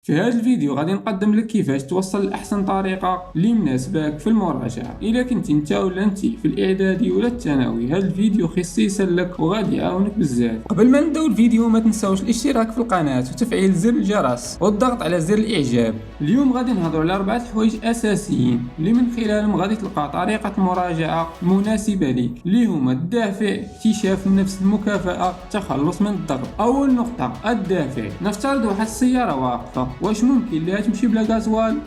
في هذا الفيديو غادي نقدم لك كيفاش توصل لأحسن طريقة اللي مناسباك في المراجعة. إلا كنت انت ولا انت في الإعدادي ولا الثانوي، هذا الفيديو خصيصا لك وغادي يعاونك بزاف. قبل ما نبداو الفيديو ما تنساوش الاشتراك في القناة وتفعيل زر الجرس والضغط على زر الإعجاب. اليوم غادي نهضروا على 4 حوايج أساسيين اللي من خلالهم غادي تلقى طريقة مراجعة مناسبة ليك، اللي هما الدافع، اكتشاف النفس، المكافأة، التخلص من الضغط. أول نقطة الدافع. نفترض واحد السيارة واقفة، واش ممكن ليها تمشي بلا غازوال؟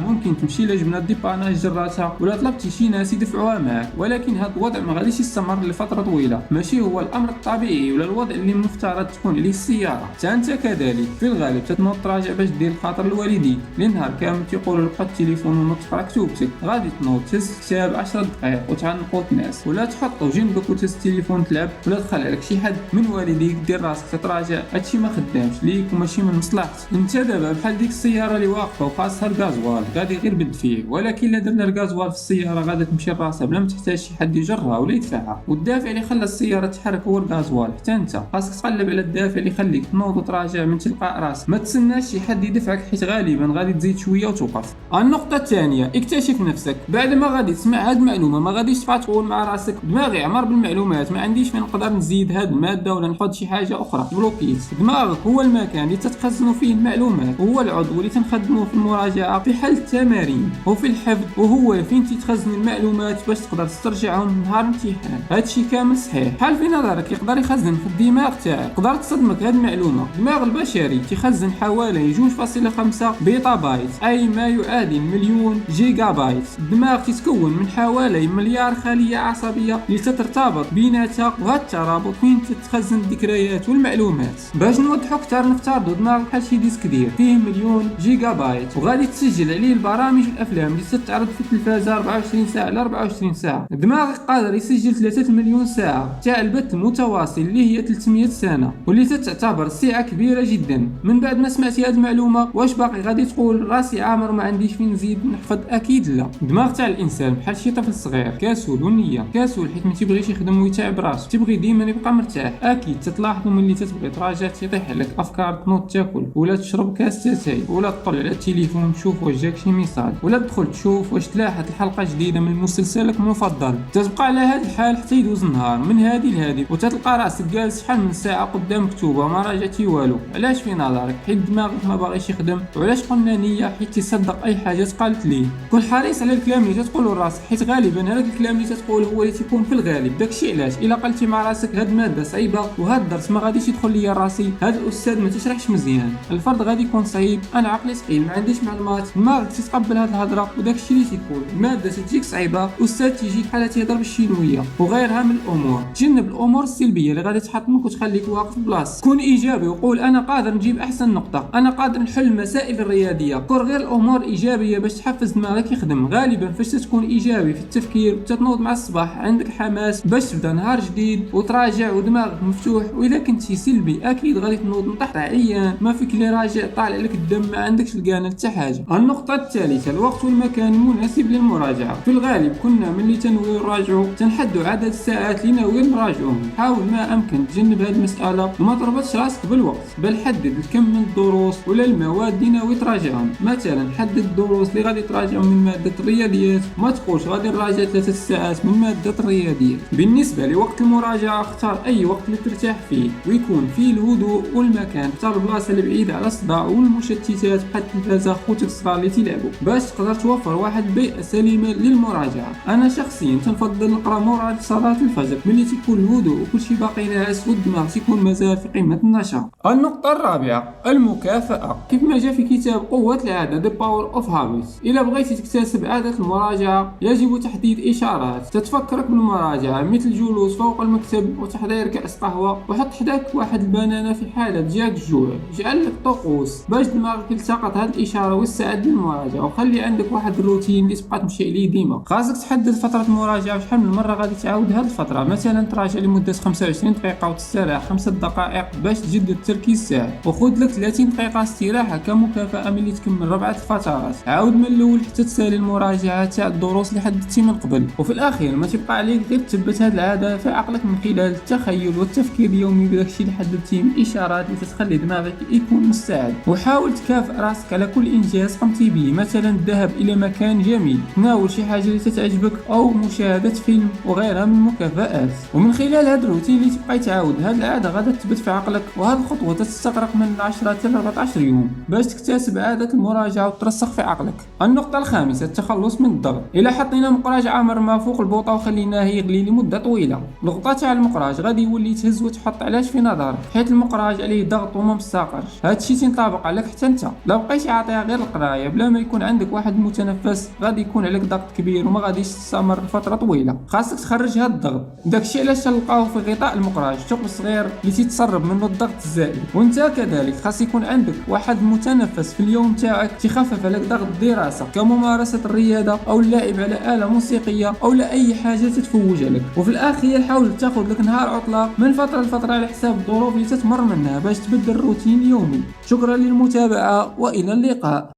ممكن تمشي الا جبنا الديباناج جراتها ولا طلبتي شي ناس يدفعوها معاك، ولكن هذا الوضع ما غاديش يستمر لفتره طويله، ماشي هو الامر الطبيعي ولا الوضع اللي المفترض تكون عليه السياره. حتى انت كذلك في الغالب تتنوض تراجع باش دير خاطر الوالدين اللي نهار كامل تيقولوا لك حط التليفون ونوض تقرا كتوبتك، غادي تنوض تهز كتاب 10 دقائق وتعنقوا الناس، ولا تحطو جنبك وتهز التليفون تلعب، ولا دخل عليك شي حد من والديك دير راسك تتراجع. هادشي ما خدامش ليك وماشي من مصلحتك. انت دابا بحال ديك السياره اللي واقفه وخاصها الغازوال، غادي غير بالدفيع، ولكن الا درنا الغازوال في السياره غادي تمشي لراسها بلا ما تحتاج شي حد يجرها ولا يدفعها. والدافع اللي خلى السياره تحرك هو الغازوال. حتى انت خاصك تقلب على الدافع اللي يخليك تنوض وتراجع من تلقاء راسك، ما تسناش شي حد يدفعك حيت غالبا غادي تزيد شويه وتوقف. النقطه الثانيه اكتشف نفسك. بعد ما غادي تسمع هاد المعلومه ما غاديش تبقى تقول مع راسك دماغي عمر بالمعلومات، ما عنديش فين نقدر نزيد هاد الماده ولا نحط شي حاجه اخرى. بلوكيت. دماغك هو المكان اللي تتخزنوا فيه المعلومات، هو العضو اللي تنخدموه في المراجعه في حل التمارين وفي الحفظ، وهو فين تتخزن المعلومات باش تقدر تسترجعهم نهار الامتحان. هادشي كامل صحيح. بحال في نظرك يقدر يخزن في الدماغ تاعك. تقدر تصدمك هاد المعلومه، الدماغ البشري تخزن حوالي 2.5 بيتا بايت، اي ما يعادل مليون جيجا بايت. الدماغ تتكون من حوالي مليار خليه عصبيه اللي تترتبط بيناتها، وهذا الترابط فين تتخزن الذكريات والمعلومات. باش نوضحوا اكثر، نفترضوا دماغ بحال شي ديسك كبير فيه مليون جيجا بايت، وغادي تسجل عليه البرامج والافلام اللي تتعرض في التلفازه 24 ساعه ل 24 ساعه. الدماغ قادر يسجل 3 مليون ساعه تاع البث المتواصل اللي هي 300 سنه، واللي تعتبر سعه كبيره جدا. من بعد ما سمعتي هذه المعلومه واش باقي غادي تقول راسي عامر ما عنديش فين نزيد نحفظ؟ اكيد لا. الدماغ تاع الانسان بحال شي طفل صغير كسول ونيه، كسول حيت ما تيبغيش يخدم ويتعب راسو، تيبغي ديما يبقى مرتاح. اكيد تتلاحظوا ملي تتبغي تراجع تيطيح عليك افكار، تنوض تاكل ولا تشرب كاس تاي، ولا تطلع على التليفون تشوف واش جاك شي ميساج، ولا تدخل تشوف واش تلاحظ الحلقه جديده من مسلسلك المفضل. تتبقى على هذا الحال حتى يدوز النهار من هذه لهذه، وتتلقى راسك جالس شحال من ساعه قدام كتوبه ما راجعتي والو. علاش في نظرك؟ حيت دماغك ما باغيش يخدم. وعلاش قلنا نيه؟ حيت تصدق اي حاجه تقالت ليه. كون حريص على الكلام اللي تقولو لراسك، حيت غالبا هذاك الكلام اللي تقول هو اللي تيكون في الغالب. داكشي علاش الا قلتي مع راسك هاد الماده صعيبه وهاد الدرس ما غاديش يدخل ليا راسي، هاد الاستاذ ما تشرحش مزيان، الفرض غادي يكون صعيب، انا عقلي ثقيل ما عنديش معلومات، دماغك تتقبل هاد الهضره وداكشي اللي تيكون. الماده تجيك صعيبه، استاذ تيجيك بحال تيهضر بالشينويه وغيرها من الامور. تجنب الامور السلبيه اللي غادي تحطمك وتخليك واقف في بلاصتك. كون ايجابي وقول انا قادر نجيب احسن نقطه، انا قادر نحل المسائل الرياضيه. كون غير الامور ايجابيه باش تحفز دماغك يخدم. غالبا فاش تكون ايجابي في التفكير وتتنوض مع الصباح عندك حماس باش تبدا نهار جديد وتراجع ودماغك مفتوح. واذا كنتي سلبي اكيد غادي تنوض مطحطح عيان، ما فيك اللي راجع طالع لك الدم، ما عندكش الكانه حتى حاجه. النقطه الثالثه الوقت والمكان المناسب للمراجعه. في الغالب كنا ملي تنويو نراجعوا تنحدوا عدد الساعات اللي ناويين نراجعوهم. حاول ما امكن تجنب هذه المساله وما تربطش راسك بالوقت، بل حدد الكم من الدروس ولا المواد اللي ناوي تراجعهم. مثلا حدد الدروس اللي غادي تراجعهم من ماده الرياضيات، ما تقولش غادي نراجع 3 ساعات من ماده الرياضيات. بالنسبه لوقت المراجعه اختار اي وقت اللي ترتاح فيه ويكون فيه الهدوء والمكان. اختار البلاصه اللي بعيده على الصداع والمشتتات بحال التلفازه خوتك الصغار اللي تيلعبوا، باش تقدر توفر واحد البيئه سليمه للمراجعه. انا شخصيا تنفضل نقرا مورا صلاه الفجر ملي تيكون الهدوء وكلشي باقي ناعس والدماغ تيكون مازال في قمه النشاط. النقطه الرابعه المكافاه. كيف ما جاء في كتاب قوه العاده The Power of Habits، الا بغيتي تكتسب عاده المراجعه يجب تحديد اشارات تتفكرك بالمراجعه، مثل الجلوس فوق المكتب وتحضير كاس قهوه، وحط حداك واحد البنانه في حاله جاك الجوع. جعل لك طقوس باش دماغك يلتقط هذه الاشاره ويستعد للمراجعه، وخلي عندك واحد الروتين اللي تبقى تمشي عليه ديما. خاصك تحدد فتره المراجعه شحال من مره غادي تعاود هذه الفتره، مثلا تراجع لمده 25 دقيقه وتستراح 5 دقائق باش تجدد التركيز تاعك، وخذ لك 30 دقيقه استراحه كمكافاه ملي تكمل 4 فترات. عاود من الاول حتى تسالي المراجعه تاع الدروس اللي حددتي من قبل. وفي الاخير ما تبقى عليك غير تثبت هذه العاده في عقلك من خلال التخيل والتفكير اليومي بداكشي اللي حددتيه من اشارات اللي تخلي دماغك يكون مستعد. حاول تكافئ راسك على كل إنجاز قمتي به، مثلا الذهاب إلى مكان جميل، تناول شي حاجة اللي تتعجبك، أو مشاهدة فيلم وغيرها من المكافآت. ومن خلال هذا الروتين اللي تبقى تعاود، هذه العادة غادا تثبت في عقلك، وهذه الخطوة تستغرق من 10 حتى 14 يوم باش تكتسب عادة المراجعة وترسخ في عقلك. النقطة الخامسة، التخلص من الضغط. إلا حطينا مقراج عامر ما فوق البوطة وخليناه يغلي لمدة طويلة، الغطاء تاع المقراج غادي يولي تهز وتحط علاش في نظرك، حيت المقراج عليه ضغط وما مستقرش. هذا الشيء تنطبق عليك حتى انت. لو بقيتي عاطيها غير القرايه بلا ما يكون عندك واحد المتنفس، غادي يكون عليك ضغط كبير وما غاديش تستمر لفتره طويله. خاصك تخرج هذا الضغط. داكشي علاش تلقاوه في غطاء المقراج ثقب صغير اللي تتسرب منه الضغط الزائد. وانت كذلك خاص يكون عندك واحد المتنفس في اليوم تاعك تخفف عليك ضغط الدراسه، كممارسه الرياضه او اللعب على آلة موسيقيه او لا اي حاجه تتفوج عليك. وفي الاخير حاول تاخذ لك نهار عطله من فتره لفتره على حساب الظروف اللي تتمر منها باش تبدل الروتين اليومي. شكرا للمتابعة وإلى اللقاء.